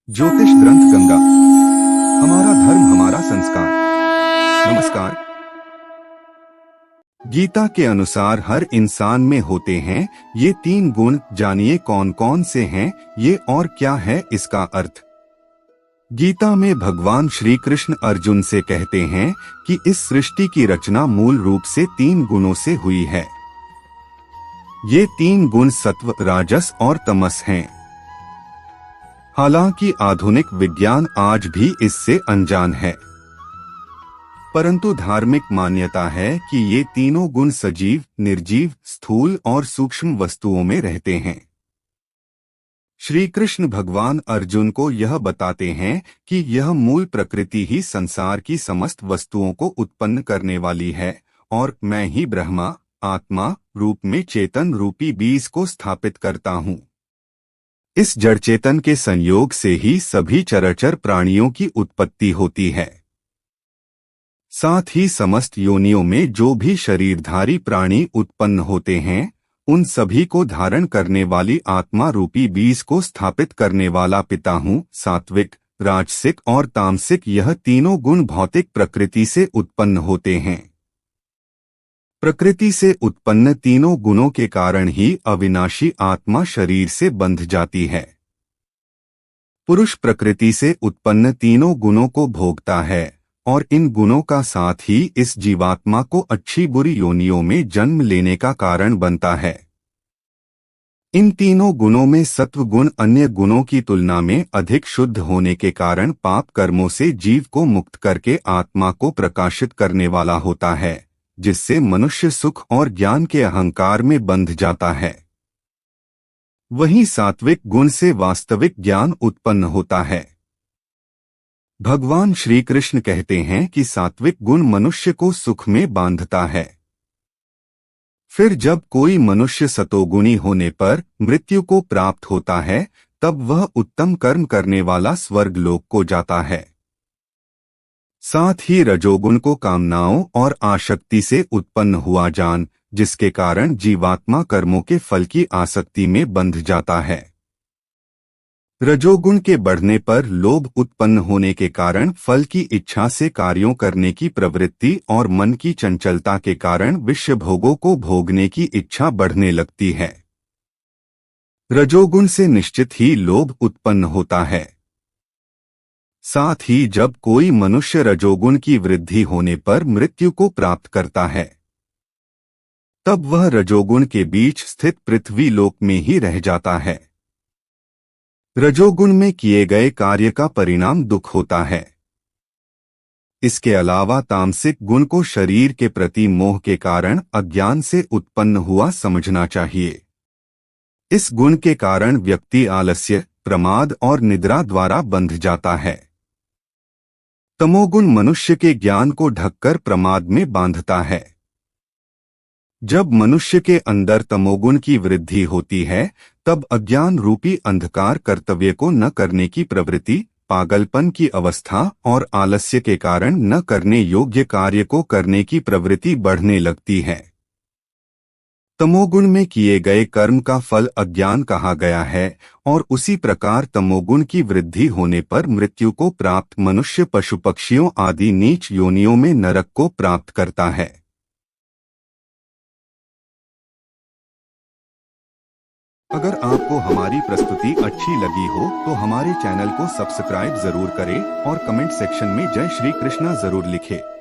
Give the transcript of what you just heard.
ज्योतिष ग्रंथ गंगा, हमारा धर्म हमारा संस्कार। नमस्कार। गीता के अनुसार हर इंसान में होते हैं ये तीन गुण। जानिए कौन कौन से हैं ये और क्या है इसका अर्थ। गीता में भगवान श्री कृष्ण अर्जुन से कहते हैं कि इस सृष्टि की रचना मूल रूप से तीन गुणों से हुई है। ये तीन गुण सत्व, राजस और तमस हैं। हालांकि आधुनिक विज्ञान आज भी इससे अनजान है, परंतु धार्मिक मान्यता है कि ये तीनों गुण सजीव, निर्जीव, स्थूल और सूक्ष्म वस्तुओं में रहते हैं। श्री कृष्ण भगवान अर्जुन को यह बताते हैं कि यह मूल प्रकृति ही संसार की समस्त वस्तुओं को उत्पन्न करने वाली है और मैं ही ब्रह्मा, आत्मा रूप में चेतन रूपी बीज को स्थापित करता हूँ। इस जड़ चेतन के संयोग से ही सभी चराचर प्राणियों की उत्पत्ति होती है। साथ ही समस्त योनियों में जो भी शरीरधारी प्राणी उत्पन्न होते हैं उन सभी को धारण करने वाली आत्मा रूपी बीज को स्थापित करने वाला पिता हूँ। सात्विक, राजसिक और तामसिक यह तीनों गुण भौतिक प्रकृति से उत्पन्न होते हैं। प्रकृति से उत्पन्न तीनों गुणों के कारण ही अविनाशी आत्मा शरीर से बंध जाती है। पुरुष प्रकृति से उत्पन्न तीनों गुणों को भोगता है और इन गुणों का साथ ही इस जीवात्मा को अच्छी बुरी योनियों में जन्म लेने का कारण बनता है। इन तीनों गुणों में सत्व गुण अन्य गुणों की तुलना में अधिक शुद्ध होने के कारण पाप कर्मों से जीव को मुक्त करके आत्मा को प्रकाशित करने वाला होता है, जिससे मनुष्य सुख और ज्ञान के अहंकार में बंध जाता है। वहीं सात्विक गुण से वास्तविक ज्ञान उत्पन्न होता है। भगवान श्री कृष्ण कहते हैं कि सात्विक गुण मनुष्य को सुख में बांधता है। फिर जब कोई मनुष्य सतोगुणी होने पर मृत्यु को प्राप्त होता है तब वह उत्तम कर्म करने वाला स्वर्ग लोक को जाता है। साथ ही रजोगुण को कामनाओं और आसक्ति से उत्पन्न हुआ जान, जिसके कारण जीवात्मा कर्मों के फल की आसक्ति में बंध जाता है। रजोगुण के बढ़ने पर लोभ उत्पन्न होने के कारण फल की इच्छा से कार्यों करने की प्रवृत्ति और मन की चंचलता के कारण विषय भोगों को भोगने की इच्छा बढ़ने लगती है। रजोगुण से निश्चित ही लोभ उत्पन्न होता है। साथ ही जब कोई मनुष्य रजोगुण की वृद्धि होने पर मृत्यु को प्राप्त करता है तब वह रजोगुण के बीच स्थित पृथ्वी लोक में ही रह जाता है। रजोगुण में किए गए कार्य का परिणाम दुख होता है। इसके अलावा तामसिक गुण को शरीर के प्रति मोह के कारण अज्ञान से उत्पन्न हुआ समझना चाहिए। इस गुण के कारण व्यक्ति आलस्य, प्रमाद और निद्रा द्वारा बंध जाता है। तमोगुण मनुष्य के ज्ञान को ढककर प्रमाद में बांधता है। जब मनुष्य के अंदर तमोगुण की वृद्धि होती है तब अज्ञान रूपी अंधकार कर्तव्य को न करने की प्रवृत्ति, पागलपन की अवस्था और आलस्य के कारण न करने योग्य कार्य को करने की प्रवृत्ति बढ़ने लगती है। तमोगुण में किए गए कर्म का फल अज्ञान कहा गया है और उसी प्रकार तमोगुण की वृद्धि होने पर मृत्यु को प्राप्त मनुष्य पशु पक्षियों आदि नीच योनियों में नरक को प्राप्त करता है। अगर आपको हमारी प्रस्तुति अच्छी लगी हो तो हमारे चैनल को सब्सक्राइब जरूर करें और कमेंट सेक्शन में जय श्री कृष्णा जरूर लिखें।